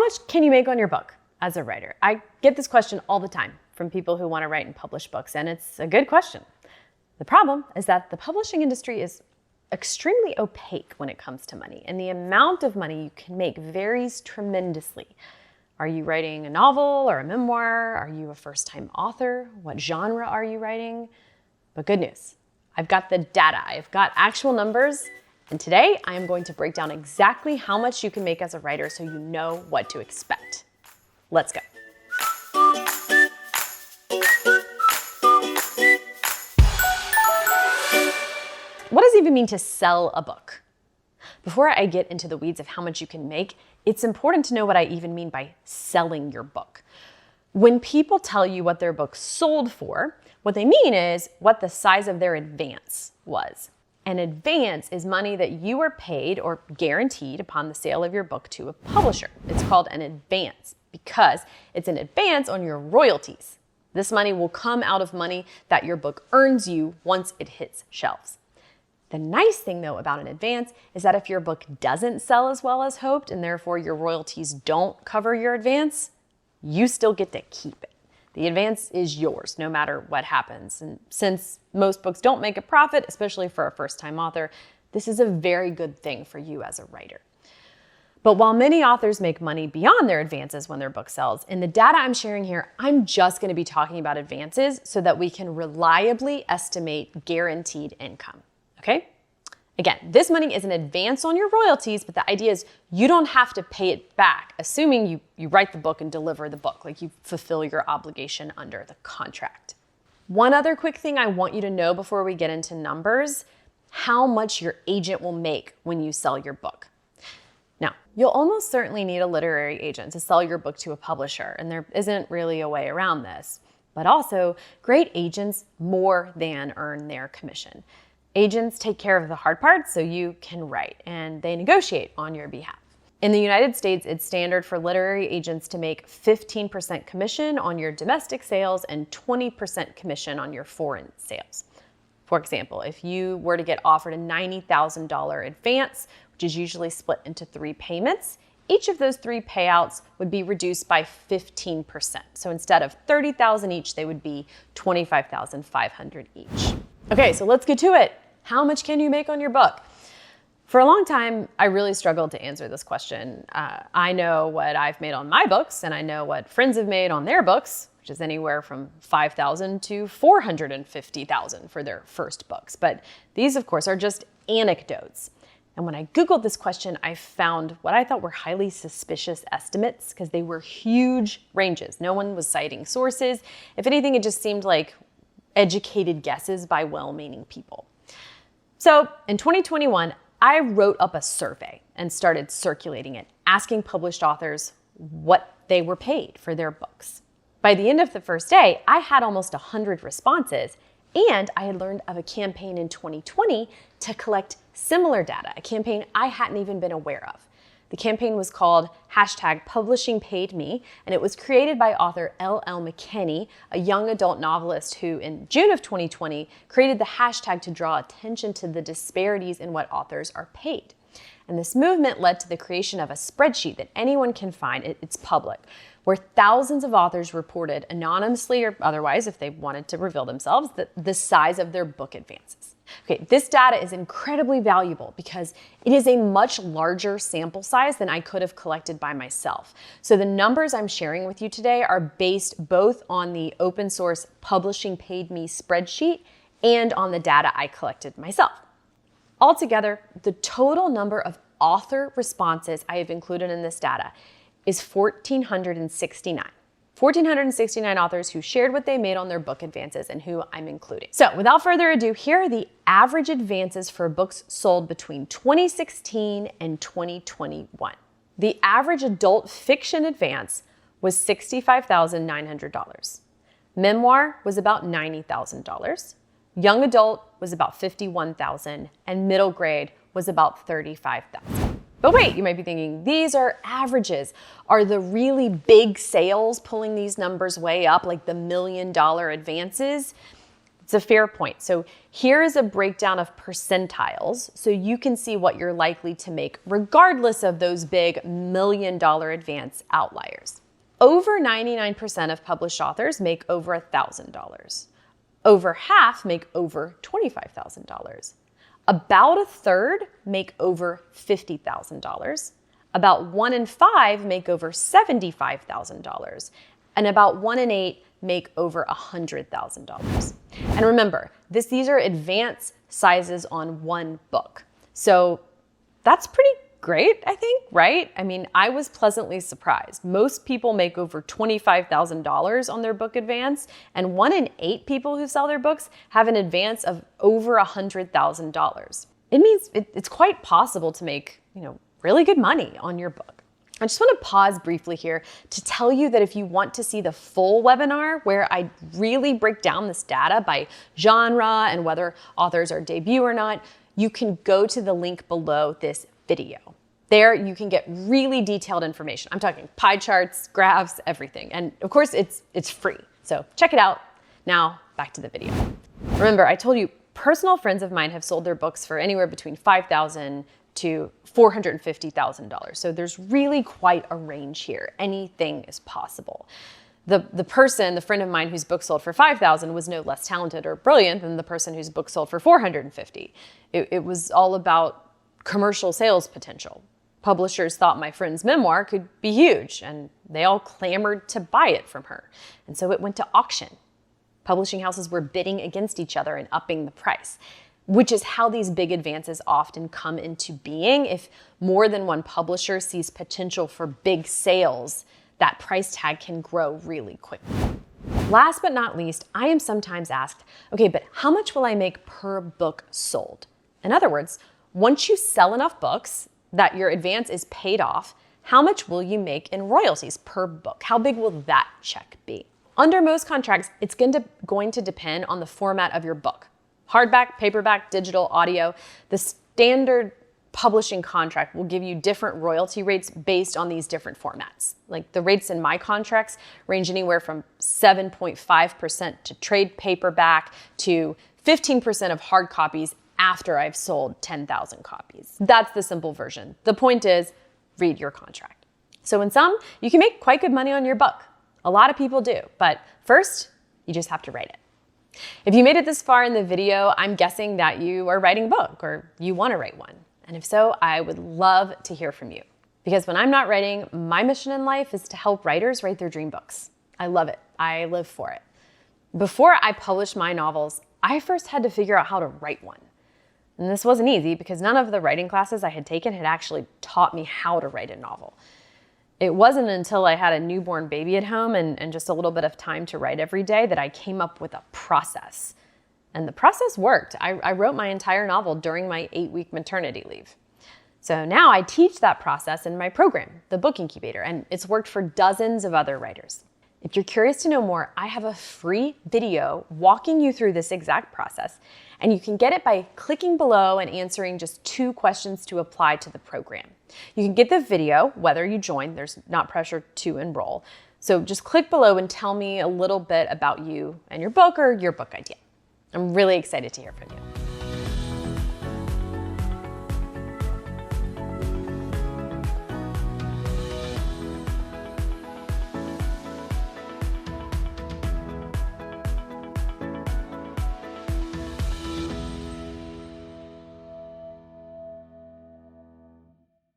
much can you make on your book as a writer? I get this question all the time from people who want to write and publish books, and it's a good question. The problem is that the publishing industry is extremely opaque when it comes to money, and the amount of money you can make varies tremendously. Are you writing a novel or a memoir? Are you a first-time author? What genre are you writing? But good news, I've got the data. I've got actual numbers, and today I am going to break down exactly how much you can make as a writer so you know what to expect. Let's go. What does it even mean to sell a book? Before I get into the weeds of how much you can make, it's important to know what I even mean by selling your book. When people tell you what their book sold for, what they mean is what the size of their advance was. An advance is money that you are paid or guaranteed upon the sale of your book to a publisher. It's called an advance because it's an advance on your royalties. This money will come out of money that your book earns you once it hits shelves. The nice thing, though, about an advance is that if your book doesn't sell as well as hoped and therefore your royalties don't cover your advance, you still get to keep it. The advance is yours no matter what happens. And since most books don't make a profit, especially for a first-time author, this is a very good thing for you as a writer. But while many authors make money beyond their advances when their book sells, in the data I'm sharing here, I'm just going to be talking about advances so that we can reliably estimate guaranteed income. Okay? Again, this money is an advance on your royalties, but the idea is you don't have to pay it back, assuming you write the book and deliver the book, like you fulfill your obligation under the contract. One other quick thing I want you to know before we get into numbers, how much your agent will make when you sell your book. Now, you'll almost certainly need a literary agent to sell your book to a publisher, and there isn't really a way around this. But also, great agents more than earn their commission. Agents take care of the hard part so you can write, and they negotiate on your behalf. In the United States, it's standard for literary agents to make 15% commission on your domestic sales and 20% commission on your foreign sales. For example, if you were to get offered a $90,000 advance, which is usually split into 3 payments, each of those 3 payouts would be reduced by 15%. So instead of $30,000 each, they would be $25,500 each. Okay, so let's get to it. How much can you make on your book? For a long time, I really struggled to answer this question. I know what I've made on my books, and I know what friends have made on their books, which is anywhere from $5,000 to $450,000 for their first books. But these, of course, are just anecdotes. And when I Googled this question, I found what I thought were highly suspicious estimates because they were huge ranges. No one was citing sources. If anything, it just seemed like educated guesses by well-meaning people. So in 2021, I wrote up a survey and started circulating it, asking published authors what they were paid for their books. By the end of the first day, I had almost 100 responses, and I had learned of a campaign in 2020 to collect similar data, a campaign I hadn't even been aware of. The campaign was called #PublishingPaidMe, and it was created by author L.L. McKinney, a young adult novelist who in June of 2020 created the hashtag to draw attention to the disparities in what authors are paid. And this movement led to the creation of a spreadsheet that anyone can find, it's public, where thousands of authors reported anonymously or otherwise, if they wanted to reveal themselves, the size of their book advances. Okay, this data is incredibly valuable because it is a much larger sample size than I could have collected by myself. So the numbers I'm sharing with you today are based both on the open source Publishing Paid Me spreadsheet and on the data I collected myself. Altogether, the total number of author responses I have included in this data is 1,469. 1,469 authors who shared what they made on their book advances and who I'm including. So without further ado, here are the average advances for books sold between 2016 and 2021. The average adult fiction advance was $65,900. Memoir was about $90,000. Young adult was about $51,000, and middle grade was about $35,000. But wait, you might be thinking, these are averages. Are the really big sales pulling these numbers way up, like the $1 million advances? It's a fair point. So here is a breakdown of percentiles so you can see what you're likely to make regardless of those big $1 million advance outliers. Over 99% of published authors make over $1,000. Over half make over $25,000. About a third make over $50,000. About 1 in 5 make over $75,000. And about 1 in 8 make over $100,000. And remember, these are advance sizes on one book. So that's pretty great, I think, right? I mean, I was pleasantly surprised. Most people make over $25,000 on their book advance, and 1 in 8 people who sell their books have an advance of over $100,000. It means it's quite possible to make, really good money on your book. I just want to pause briefly here to tell you that if you want to see the full webinar where I really break down this data by genre and whether authors are debut or not, you can go to the link below this video. There you can get really detailed information. I'm talking pie charts, graphs, everything. And of course it's free. So check it out. Now back to the video. Remember, I told you personal friends of mine have sold their books for anywhere between $5,000 to $450,000. So there's really quite a range here. Anything is possible. The friend of mine whose book sold for $5,000 was no less talented or brilliant than the person whose book sold for $450,000. It was all about commercial sales potential. Publishers thought my friend's memoir could be huge, and they all clamored to buy it from her. And so it went to auction. Publishing houses were bidding against each other and upping the price, which is how these big advances often come into being. If more than one publisher sees potential for big sales, that price tag can grow really quickly. Last but not least, I am sometimes asked, okay, but how much will I make per book sold? In other words, once you sell enough books that your advance is paid off, how much will you make in royalties per book? How big will that check be? Under most contracts, it's going to depend on the format of your book. Hardback, paperback, digital, audio. The standard publishing contract will give you different royalty rates based on these different formats. Like the rates in my contracts range anywhere from 7.5% to trade paperback to 15% of hard copies after I've sold 10,000 copies. That's the simple version. The point is, read your contract. So in sum, you can make quite good money on your book. A lot of people do, but first, you just have to write it. If you made it this far in the video, I'm guessing that you are writing a book or you want to write one. And if so, I would love to hear from you. Because when I'm not writing, my mission in life is to help writers write their dream books. I love it. I live for it. Before I published my novels, I first had to figure out how to write one. And this wasn't easy because none of the writing classes I had taken had actually taught me how to write a novel. It wasn't until I had a newborn baby at home and just a little bit of time to write every day that I came up with a process. And the process worked. I wrote my entire novel during my 8-week maternity leave. So now I teach that process in my program, the Book Incubator, and it's worked for dozens of other writers. If you're curious to know more, I have a free video walking you through this exact process, and you can get it by clicking below and answering just 2 questions to apply to the program. You can get the video whether you join. There's not pressure to enroll. So just click below and tell me a little bit about you and your book or your book idea. I'm really excited to hear from you.